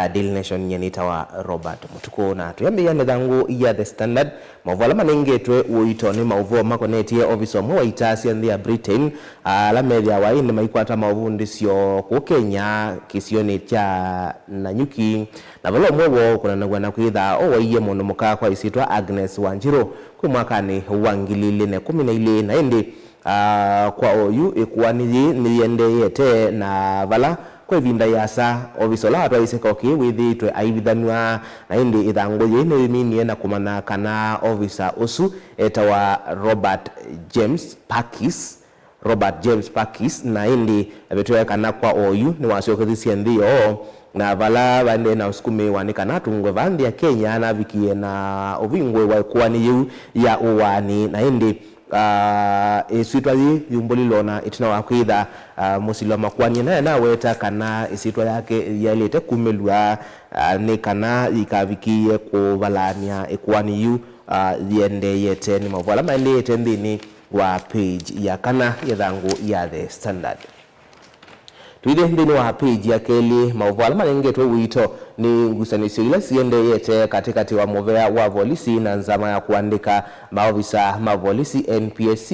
ya Daily Nation yenita wa Robert Mutuko na tuyambia nethangu ya The Standard mavuala manengetwe uito ni mauvo makonetie office wa itasi and the Britain la media wa ine maikwata mavundi sio ku Kenya kisioni cha Nanyuki na valo mwewo kuna nagwana kuitha owaie mono muka kwa isitwa Agnes Wanjiro kwa mwakani wangilile na 12 na indi kwa oyu ikuwani niende yete na vala kwa vinda yasa ovisola atwa isekoki withi twe aivithanwa na indi ithango yene mini na kumana kana officer usu etawa Robert James Pakis na indi betwe kana kwa oyu ni wasiokethi ndio na vala bande na usukumi wanikana tungwe vandi ya Kenya na vikie na ovingwe wa kuani yu ya uwani na indi isitwazi yumbolilona itina wakwitha musilo makwani na weta kana isitwa yake yalete kumelwa ni kana ikavikie kuvalania ikwani yu yende yete ni mavala maende yete ndini wa page ya kana yethangu ya The Standard. Tuide ndini wa page ya keli mavala manengetwe wito ni ngusanisio ila siende yete katikati wa movea wa volisi na nzama ya kuandika maofisa mavolisi NPSC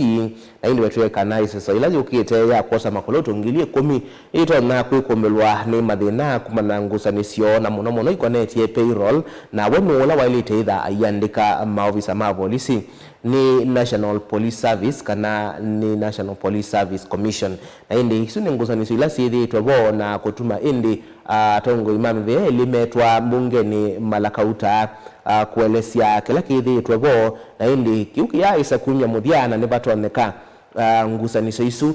na hindi wetuweka na isasa ila yukite ya kosa makoloto ngilie 10 ito na kuikomelwa ni madhina kumana ngusanisio na munomono ikoneti ye payroll na wenu wala wailite idha yandika maofisa mavolisi ni National Police Service kana ni National Police Service Commission na hindi isu ni ngusanisio ila sithi itobo na kutuma indi tongo imamve limetwa bungeni Malakauta kuelesia kila kithi itwebo na indi kiuki ya isa kunya muthiana ni batoneka ngusanisio isu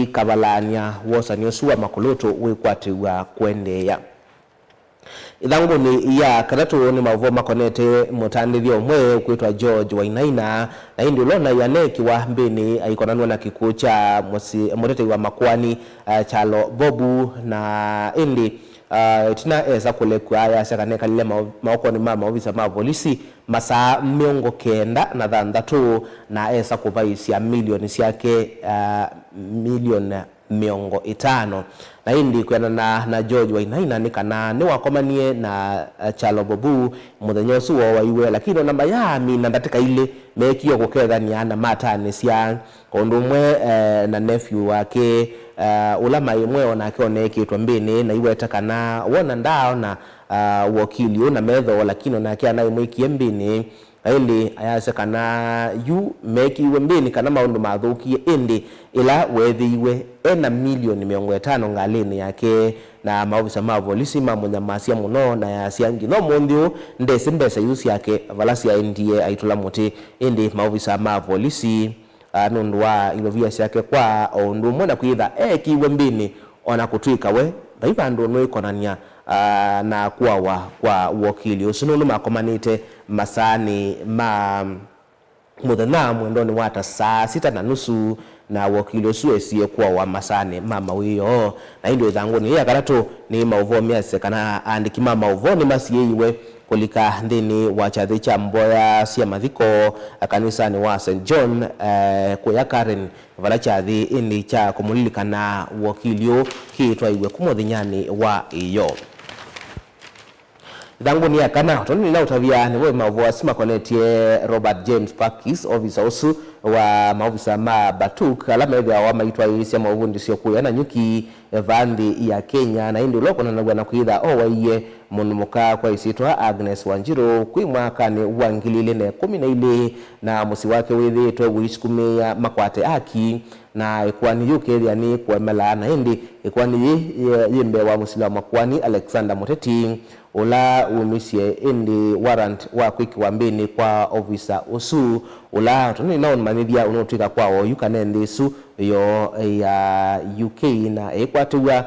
ikabalania wosanio suwa makoloto wikwatiwa kwendeya ithangu ni ya kadatu ni mavo makonete mutandithio mwe kwitwa George Wainaina na indi ulona yaneki wa mbini aikonanwa na kikuo cha mutete wa makwani Chalo Bobu na indi tina eza kulekwa ya sekaneka lile maoko ni mama ofisa mavolisi masaa 9 na eza kuvaisia milioni siake milioni 500 na indi kwena na George Wainaina nikana ni wakomanie na Chalo Bobu muthenyosu wa iwe lakini namba ya mina ndatika ile mekio kukethania na matani sia kondumwe na nephew wake ulama imwe ona akione kitwa mbini na iwe takana wona ndao na wakili na medho lakini na kia na imwe kiembini ili ayasekana yu meki iwe mbini kana maundu mathukie indi ila wethiwe ena milioni 500 ngalini yake na maofisa mavolisi mamunyamasia muno na yasiangi no mundio ndese mbesa yusi yake valasi ya ndie aitula muti indi maofisa mavolisi nundu wa ilovia yake kwa ondu mwana kuitha kiwe mbini ona kutwika we thaibandu no ikonania na kuwa kwa wakili usunulu makomanite masani muthenya mwendoni wata saa 6:30 na wakili usuesie kuwa wa masani mama wiyo na ndio ithangu ni ya karatu ni mauvo miase kana andiki mama uvo ni masieiwe kulika ndini wa chathi cha mboya sia mathiko kanisani wa St John kuya Karen vala chathi ini cha kumulilikana wakilio kitwa iwe kumuthinyani wa iyo thangu ni akana toni na utavia ni wewe mavua sima konetie Robert James Pakis officer usu wa maofisa ma Batuk alama ya wa maitwa isi ya mavundi sio kuya na Nyuki vandi ya Kenya na indi uloko na kuitha waiye munumuka kwa isitwa Agnes Wanjiro kui mwaka ni wangilile na 12 na musi wake withi to wiskume ya makwate aki na ikwani yuke yani kwa mela na indi ikwani yimbe wa musila makwani Alexander Muteti ula umisie indi warrant wa kwiki wambini kwa officer usu ula tuni naon manithia unotika kwao yukanende su yo ya UK na ekwatiwa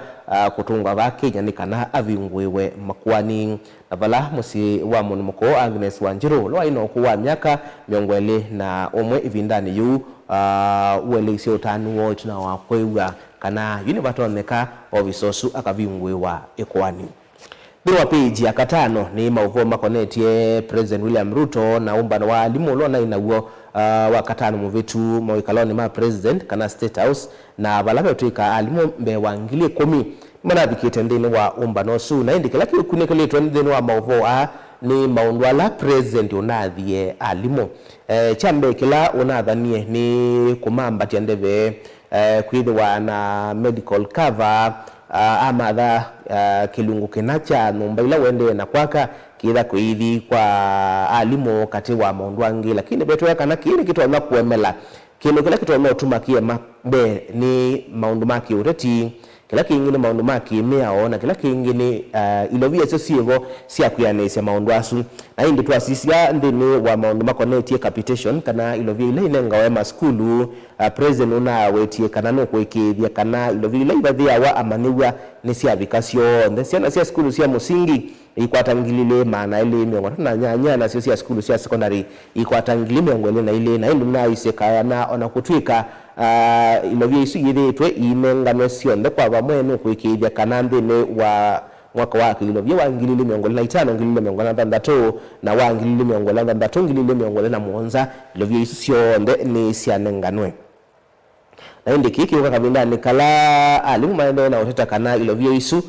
kutunga ba Kenya ni kana avingwewe makwani na vala musi wa munumuko Agnes Wanjiro lo ino kuwa miaka 21 ivindani yu uelekisi utanu wo tuna wakwewa kana univatoneka ovisosu akavingwewa ekwani. Biwa page ya katano ni mauvo makonetie President William Ruto na umbano wa alimu ulona inauo wa katano muvitu mawikaloni ma President kana State House na balame utuika alimu mbe wangilie 10 mana bikite ndini wa umbano su na indi kila kunikeletwa ndini wa mauvoa ni maundwala president unathie alimo chambe kila unathanie ni kumamba tiandeve kwithwa na medical cover amatha kilungu kinacha numba ila wende na kwaka kitha kuithi kwa alimo kati wa maundwangi lakini betwe kana kile kitona kuemela kile kila kitona utumakie mabe ni maundu maki ureti kila kingine maundu maki miao na kila kingine ilovia sio sievo sia kuyanesia maundu asu na hindi tuasisia ndini wa maundu makonetie capitation kana ilovia ile inenga wema skulu president una wetie kana no kwekethia kana ilovia ile ibathia wa amaniwa ni sia vikasio ndesiana sia skulu sia musingi ikwatangilile maana ile miongo na nyanya na sio sia skulu sia secondary ikwatangilile miongo ile na ile na ndio na iseka na ona kutwika ilovia isu yithitwe inengano cionthe kwa bamwe kwikithia kana ndini wa mwaka wa ilovia wa 2025 2026 na wa 2026 2027 ilovia isu cionthe ni cianenganwe na ndi kiki uka kabinda ni kala alimu maende na uteta kana ilovia isu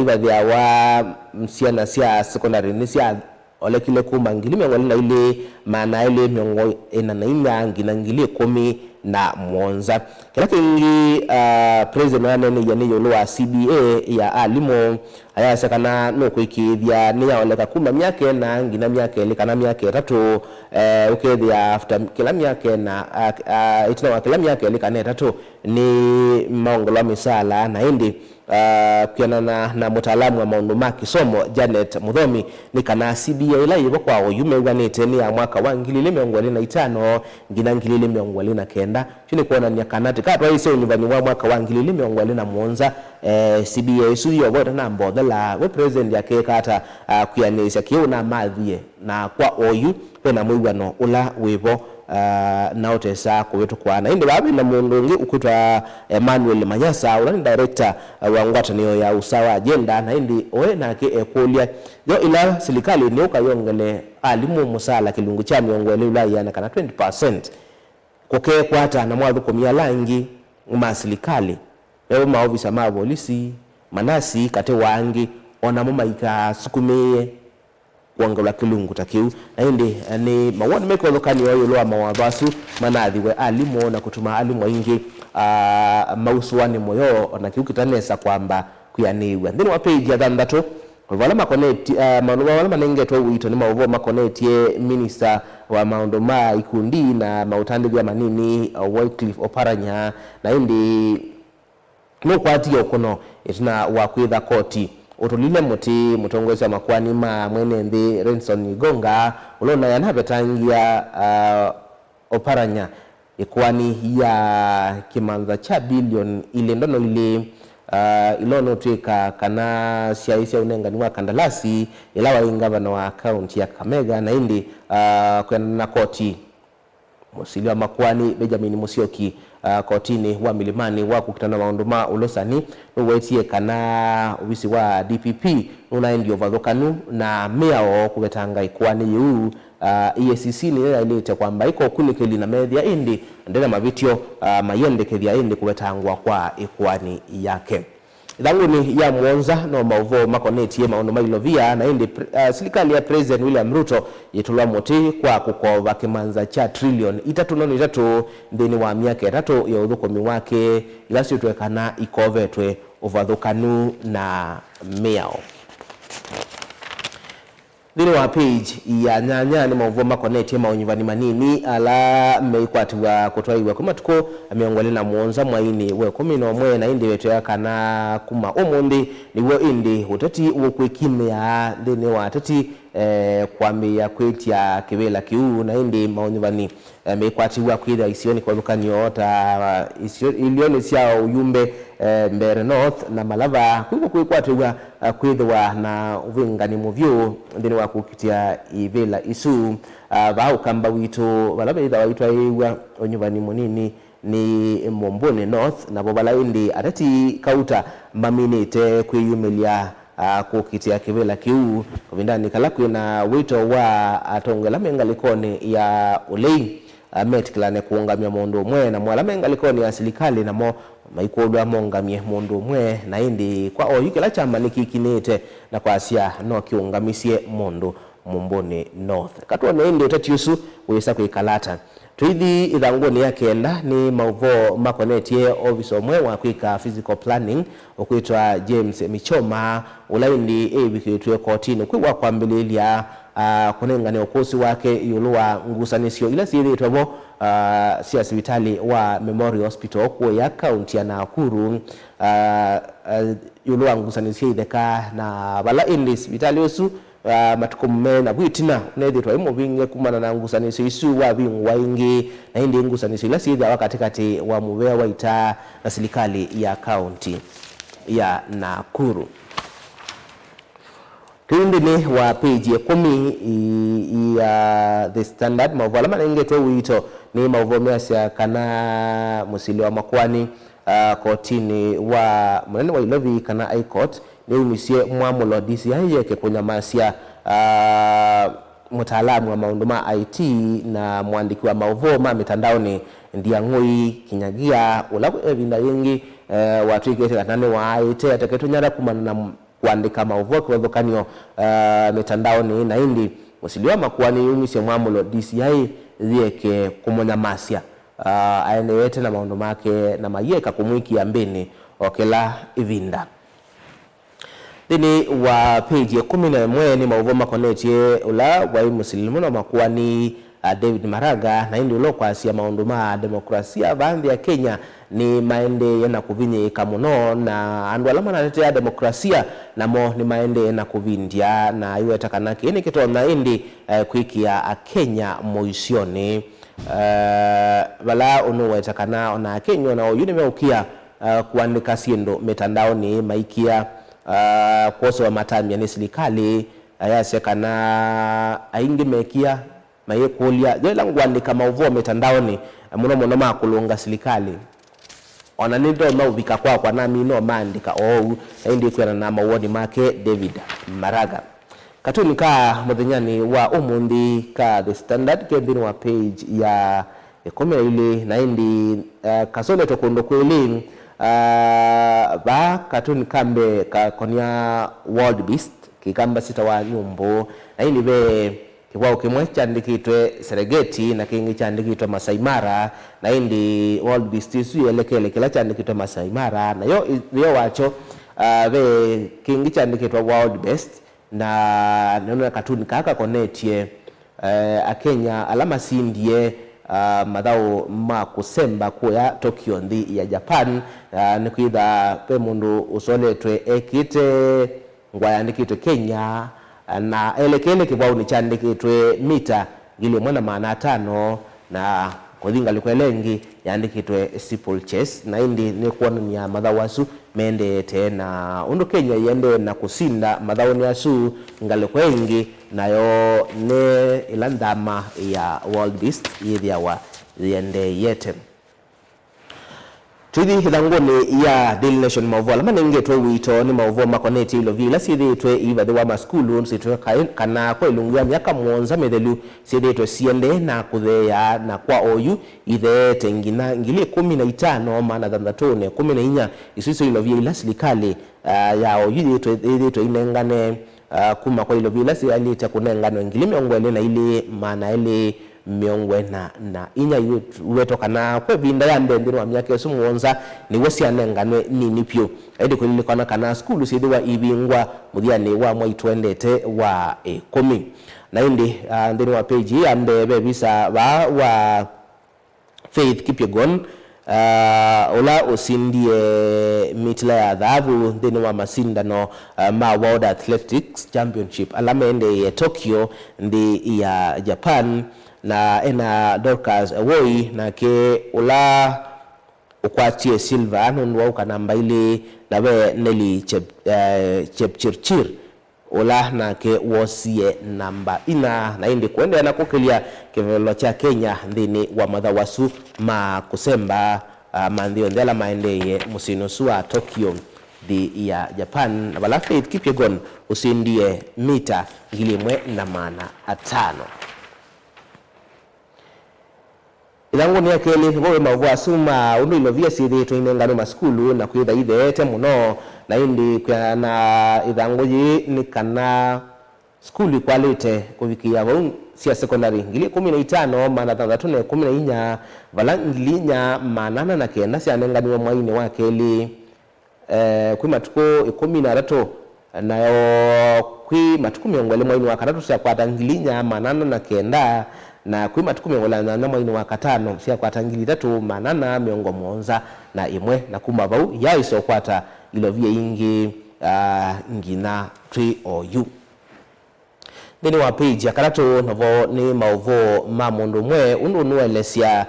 ibathia wa msiana cia secondary ni cia ole kile kuma na ile maana ile miongo ena na inya ngina ngili 10 na mwonza kila kingi president wanene yani yolo wa CBA ya alimo aya sakana no kwikithia ni yaoleka kuma myake na ngina myake ile kana myake 3 ukethia after kila myake na itina wa kila myake ile kana 3 ni maongola misala na indi kiana na mtaalamu wa maundu maki somo Janet Muthomi ni kana CBA ila yibo kwa yumeganite ni ya mwaka wa 2025 ngina 2029 chini kuona ni kanati ka twaise unyuvani wa mwaka wa 2027 CBA suyo bota na mbodela we president yake kata kuyanisa kiuna mathie na kwa oyu pena mwigano ula wibo na otesa kwetu kwana indi babe na mundu ngi ukwitwa Emmanuel Manyasa ula ni director wa ngwatanio ya usawa agenda na indi oe nake ekulia yo ila serikali ni ukayongele alimu musala kilungu cha miongo ile ula yana kana 20% koke kwata na mwadhu komia langi serikali ebo maofisa ma polisi manasi kate wangi ona mama ikasukumie kuangala kilungu takiu na indi ni mawani meko lokani wa yolo mawadhasu manadhi we alimo na kutuma alimo ingi mausuani moyo na kiukitanesa kwamba kuyaniwa ndini wa page ya dhandato wala makoneti wala manenge to wito ni maovo makoneti minister wa maondo ma ikundi na mautandi ya manini Wycliffe Oparanya na indi no kwati yokono itina wa kwitha koti utulile muti mutongwesa makwani ma mwene ndi Renson Igonga ulona yanabetangia Oparanya ikwani ya kimanza cha bilion ile ndono ile ilono tweka kana siaisia unengani wa kandalasi ilawa ingavana wa account ya Kamega na indi kwenda koti musili wa makwani Benjamin Musyoki kotini wa Milimani wa kukitana maunduma ulosani uwetie kana uvisi wa DPP unaendi ovadhokanu na meao kubetanga ikwani yu EACC ni ilete kwamba iko kunikeli na media indi ndena mavitio mayende kethia indi kubetangwa kwa ikwani yake Dangu ni ya mwonza no mauvo makoneti maono mailovia na indi serikali ya President William Ruto yetulwa moti kwa kukova kimanza cha trillion 3.3 ndeni wa miaka 3 ya udhukomi wake ilasio tuwekana ikovetwe ovadhukanu na meao Dini wa page ya nyanya ni mauvo makoneti maonyivani manini ala meikwatiwa kutwaiwa kumatuko miongole na mwonza mwaini we 11 na indi wetu ya kana kuma umundi ni we indi utati ukwekimea dini wa tati kwambi ya kwetia kibela kiu na indi maonyivani meikwatiwa kwitha isioni kwa dhukanyo ota ilioni siya uyumbe Mbere North na Malava kwikwatigwa kwithwa na uvingani muvyu ndini wa kukitia ivela isu vau kamba wito balaba itha waitwa iwa onyuvani munini ni Mombone North na bobala indi atati kauta maminite kwiyumelia kukitia kivela kiu kuvindani kalakwi na wito wa atongela mengalikoni ya ulei metikilane kuungamia mundu umwe na mwalama ngalikoni ya serikali namo maikodwa mongamie mundu umwe na indi kwa oyu kila chama nikikinite na kwa asia no kiungamisie mundu Mumboni North katone indi utatiusu wisa kuikalata tuithi ithanguni ya kenda ni mauvo makonetie office omwe wa kwika physical planning okuitwa James Michoma ulaindi wikitwe kotini kwiwa kwambililia kunengane ukosi wake yulua ngusanisio ila siithitwemo sia sibitali wa Memorial Hospital kuya kaunti ya Nakuru yulua ngusanisio itheka na bala indi sibitali usu matukume na bwitina nethitwa imo binge kumana na ngusanisio isu wa bingwa ingi na indi ngusanisio ila siitha wakatikati wa muvea waita na serikali ya kaunti ya Nakuru. Tuindini wa page ya 10 ya The Standard mauvala manengetwe wito ni mauvomea siya kana musili wa makwani kotini wa mwenene wa Ilovi kana High Court ni umisie mwamulo DCI yake kunyamasia mtaalamu wa maunduma IT na mwandiki wa mauvoma mitandaoni Ndiang'ui Kinyagia ula evinda yengi watu ikete katane wa IT ataketu nyara kumana na kuandika mauvo kwa dhokanio mitandaoni na indi musiliwa makuwani umisie mwamulo DCI yake kumonyamasia aenewete na maunduma yake na mayeka kumwiki ya mbini okela ivinda. Dini wa page ya 11 ni mauvoma konetie ula wa musilimu na makuwani David Maraga na indi ulo kwa asia maunduma demokrasia baadhi ya Kenya ni maende yana kuvinye kamuno na andu alama naletea demokrasia namo ni maende yana kuvindia na iwe takanaki ini kito na indi kwiki ya Kenya moisioni wala unuwe takana ona Kenya na uyuni meukia kuandika siendo mitandaoni maikia koso wa matami ya serikali ayasekana aingi mekia mayekulia yola ngwandika mauvo mitandaoni muno makulunga serikali ona nindo maubika kwa nami no mandika indi kwena na mawoni make David Maraga katuni ka muthenyani wa umundi ka The Standard kendini wa page ya 10 na indi kasone tokondo kweli ba katuni kambe ka konya World Beast kikamba sita wa nyumbo na indi be kiwao kimwe chandikitwe Serengeti na kingi chandikitwe Masai Mara na indi World Beast isu yelekele kila chandikitwe Masai Mara na yo wacho be kingi chandikitwe World Best na neno katuni kaka konetie Kenya alama sindie madhao makusemba kuya Tokyo ndi ya Japan ni kuitha pe mundu usoletwe ekite ngwayandikitwe Kenya na elekele kibao ni chandikitwe mita gile mwana maana 5 na kuthinga likwelengi yandikitwe steeplechase na indi ni kuona ni madhao wasu mende tena undu Kenya yende na kusinda madhao ni asu ngalikwengi nayo ne ilandama ya World Beast yethia wa yende yete tuithi hilangoni ya Daily Nation mauvola manengetwe wito ni mauvo makoneti ilo vila sithitwe ivathi wa maskulu sithitwe kana kwa ilungia miaka mwonza methelu sithitwe siende na kuthea na kwa oyu ithete ngina ngili 15 maana thandatune 14 isuiso ilo vila serikali ya oyu ithitwe inengane kuma kwa ilo vila si alita kunengano ngili miongwele na ili maana ili miongwe na inya uwetoka na kwe vinda ya ndendiro wa miaka yesu mwonza ni wasi anenganwe nini pyo edi kulili kona kana skulu sidi wa ibingwa mudhiani wa mwaituendete wa 10 na indi ndini wa page ya mbebe visa wa Faith Kipyegon ola usindie mitila ya dhahabu ndini wa masindano ma World Athletics Championship alama ende Tokyo ndi ya Japan na ena Dorcas Awoi na ke ula ukwatie silver nunwa ukanamba ili na we Nelly Chepchirchir ula na ke wosie namba ina na indi kuende na kukilia kivelo cha Kenya ndini wa madhawasu kusemba mandio ndela maendeye musinusua Tokyo di ya Japan na wala Faith Kipyegon usindie mita gilimwe na maana 5 Ilango ni akeli bowe mavua suma undu ilovia sithi tuinengano maskulu na kwitha ithete muno na indi kwa na ithango yi ni kana skulu kwalite kuvikia vau cia secondary ngili 15 mana 314 vala ngili nya manana na kenda cia nenganiwa mwaini wa keli kwi matuko 13 nayo kwi matuko miongole mwaini wa katatu cia kwata ngili nya manana na kenda na kwi matuko miongole na mwaini wa katano cia kwata ngili 3 manana miongo monza na imwe na kuma vau ya iso kwata ilovia ingi ngina 3 OU. Deni wa page ya karatu novo ni mauvo ma mundu mwe undu nuelesia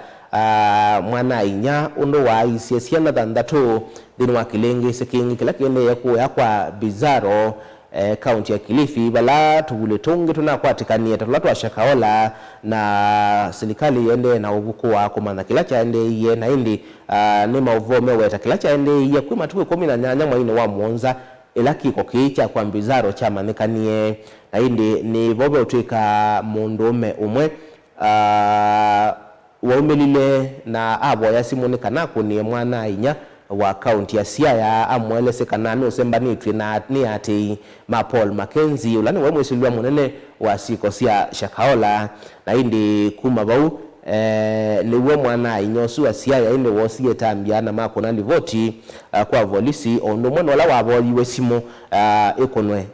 mwana inya undu wa isiesia na thandatu deni wa Kilenge sekingi kila kiende ya kwa Bizarro county ya Kilifi bala tugule tungi tunakwatikania tatulatu wa Shakahola na serikali yende na uvuku wa kumana kila cha ende iye na indi ni mauvo meweta kila cha ende iye kwa matuwe 18 mwaini wa Mwanza ila kiko kicha kwa Bizarro cha manekanie na indi ni bobe utwika mundume umwe waumelile na abo ya simonekana kuni mwana inya wa county ya Siaya amwelesekana no sembanitwe na ni ati ma Paul Mackenzie ulani wa mwesilwa munene wa siko sia Shakahola na indi kuma bau niwe mwana inyosu wa Siaya inde wosie tambia na makona livoti kwa volisi ondo mwana wala wabo yiwe simu ikonwe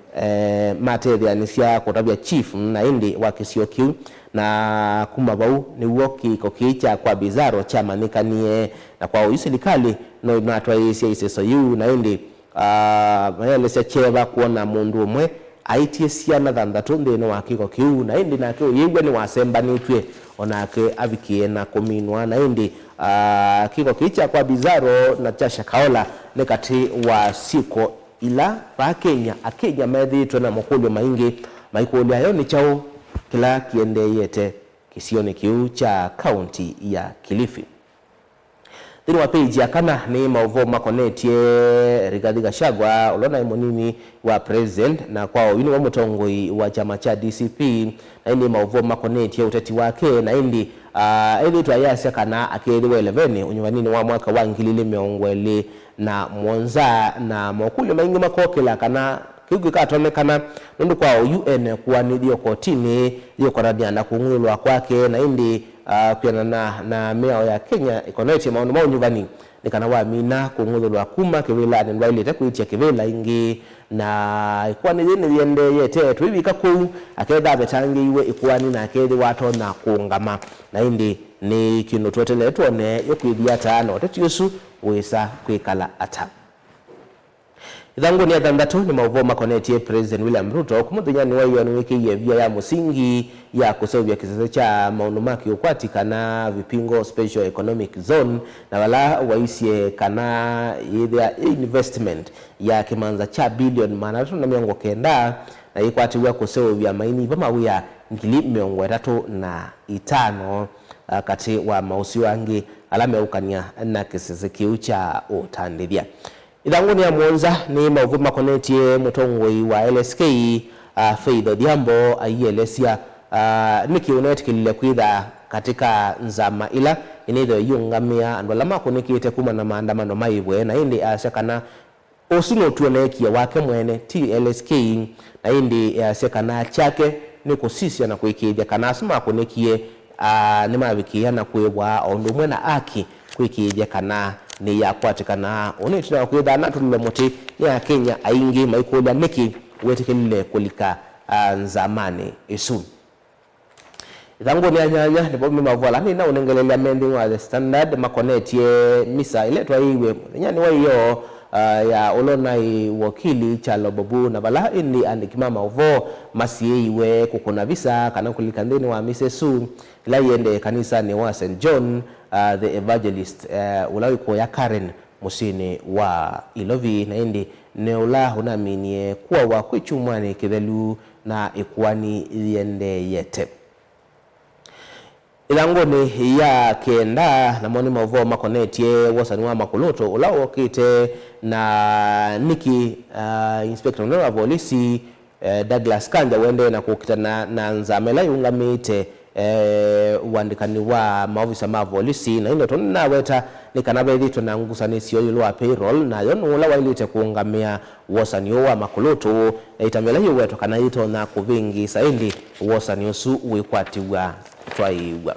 materia nisia kutabia chief na indi wa Kisiokiu na kuma bau ni woki kokicha kwa Bizarro chama nikanie na kwa usilikali no inatwa isi yu na indi mayelese cheva kuona mundu umwe aitiesia na thandatu ndino wakiko kiu na indi na kio yigwe ni wasemba nitwe onake avikie na kuminwa na indi kiko kicha kwa Bizarro na cha Shakahola nekati wa siko ila pa Kenya akenya medhi na mokulu maingi maikulu ayo ni chao kila kiende yete kisione kiu cha county ya Kilifi. Dini wa page ya kana ni mauvo makonetie Rigathi Gachagua ulona imonini wa president na kwao yuni wa mutongoi wa chama cha DCP na indi mauvo makonetie uteti wake na indi ili tuayasi kana akili wa 11 unyuwanini wa mwaka wa ngilili miongweli na Mwanza na mokuli maingi makokela kana kiugi katonekana nundu kwa UN kuwa nidio kotini dio koradia na kungulwa kwake na indi kuyanana na mea ya Kenya ikoneti maunu mao nyubani nikana wa mina kungulwa kuma kivila ni ndwaili tekuitia kivila ingi na ikuwa ni yende yete tuivi kaku akeda betangi iwe ikuwa ni na akedi wato na kuungama na indi ni kinu tuwetele tuone yokuidhia taano watatu yesu uweza kuikala ata Ithango ni athandatu ni mauvo makonetie President William Ruto kumuthenya wa iyo wiki yevia ya musingi ya kusovya kisasa cha maunumaki ukwatika na vipingo special economic zone na wala waisie kana either investment ya kimanza cha bilioni manatu na miongo kenda na ikwatiwa kusovya maini vamawia ngili miongo 35 kati wa mausi wangi alame ukania na kisasa kiu cha utandithia. Ithango ni ya Mwanza ni mauvu makonetie mutongoi wa LSK Faith Odhiambo aielesia nikiunet kilile kwitha katika nzama ila initho yungamia andola makonikite kuma na maandamano maibwe na indi asekana osino tuonekia wake mwene TLSK na indi asekana chake ni kusisia na kuikithia kana asima konikie ni mavikia na kuewa ondu mwena aki kuikithia kana ni ya kwatikana onetina kwitha na tulile muti ya Kenya aingi maikola niki wetikile kulika nzamani isu. Ithango ni anyanya ni bomi mavala ni na unengelelea mending wa the Standard makonetie misa iletwa iwe nyani wa iyo ya olonai wakili Chalo Bobu na bala indi andikimama uvo masiye iwe kukuna visa kana kulikandeni wa misesu ila yende kanisa ni wa St. John the Evangelist ulawiko ya Karen musini wa Ilovi na indi neula hunaminie kuwa wa kwichumwani kithelu na ikuani yende yete. Ilango ni ya kenda na moni mauvo makonetie wasani wa Makuluto ulao kite na niki inspector wa polisi Douglas Kanja wende na kukitana na nzamela yungamite uandikani wa maofisa ma polisi na ino tuna weta ni kanaba ithitwe na ngusanisio yulu wa payroll na yo nula wailite kuungamia wosanio wa makulutu itamela yo wetu kana ito na kuvingi saindi wosanio su wikwatiwa twaiwa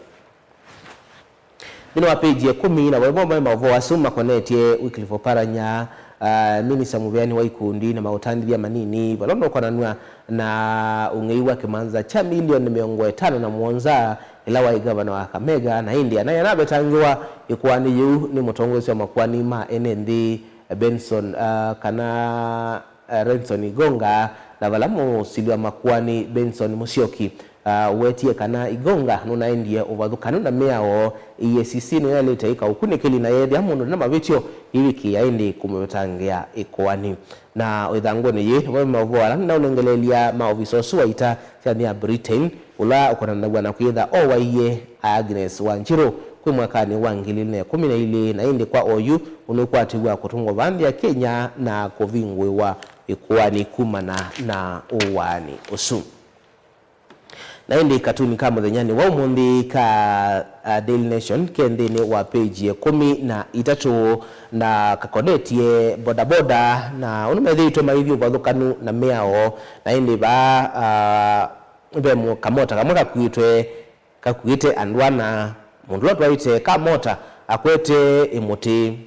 Dino wa page ya 10 na wabomba mavo wasuma konetie Wycliffe Oparanya Minista Muvyani wa ikundi na mautandi ya manini balono kwa nanua na ungeiwa kimanza cha milioni 551 ilawa igavana wa Kakamega na India na yanabetangiwa ikuani yu ni mutongozi wa makwani ma NND Benson kana Renson Igonga na valamu siliwa makwani Benson Musyoki wetie kana Igonga nuna India ovadhukanu na meao EACC ni yalita ika ukunikili na yedi hamundu na mavitio hiwiki ya indi kumetangia ikuani na udhangoni ye wame mavuwa na unengelelia maovisosu wa ita chani ya Britain ula ukonanagwa na kuidha owa iye Agnes Wanjiru kwe mwakani wangili na 12 na indi kwa OU unukwatiwa kutungo vandi ya Kenya na kovingwe wa ikuani kumana na uwani usu na indi katuni kama dhenyani wa umundi ka Daily Nation kendini wa page ya 13 na kakonetie bodaboda na unumedhito maivyo vadhukanu na meao na indi ba bemu kamota kamoka kuite andwana mundu watu waite kamota akwete imuti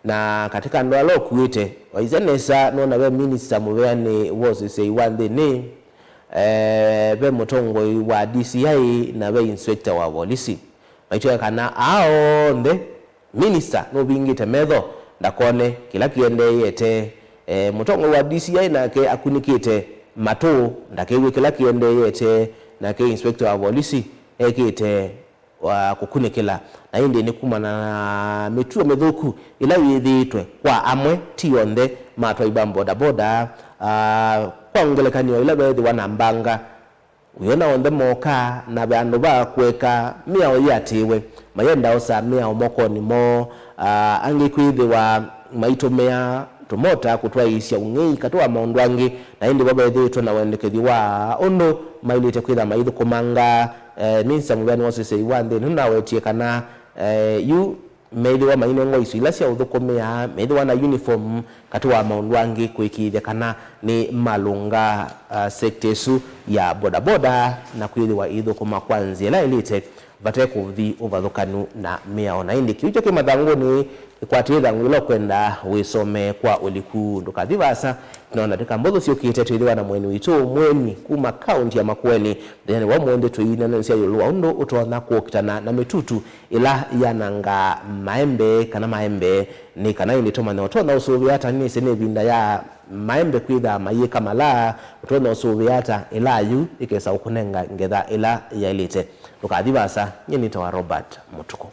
na katika andwalo kuite waizenesa nona we Minister Muvyani wose say one day ni be mutongo wa DCI na be inspector wa polisi maitwa kana aonde minister no bingite medho ndakone kila kiende yete mutongo wa DCI na ke akunikite mato ndakewe kila kiende yete na ke inspector wa polisi ekite wa kukunikila na indi ni kumana metuo medhoku ila yithitwe kwa amwe tionde matwa ibambo boda kwa ngelekaniwa ila bethi wanambanga uyona onde moka na bandu ba kweka miao yatiwe mayenda osa miao moko ni mo angikwithe wa maitomea tumota kutwaisya ungei katwa maundwangi na indi babethi tuna wendekethi wa ondo mailite kwitha maithu kumanga Minister Muvyani wose say one day nuna wetie kana yu methi wa mainengo isu ila cia uthukumia methi wana uniform katwa maundwangi kwikithia kana ni malunga sektesu ya bodaboda na kwithiwa ithukuma kwanzia la elite vate kuthi uvathukanu na miao na indi kiucho kimathanguni ikwatitha ngwilo kwenda wisome kwa uliku ndukathivasa tunaona tika mbotho siokite twithiwa na mweni witu mweni kuma county ya Makueni thani wa mwende tuina na cia yulu undo utona kuokitana na mitutu ila yananga maembe kana maembe ni kana indi toma na utona usuvi hata ni sene binda ya maembe kwitha mayika mala utona usuvi hata ila yu ikesa ukunenga ngetha ila ya elite ndukathivasa nyeni tawa Robert Mutuko.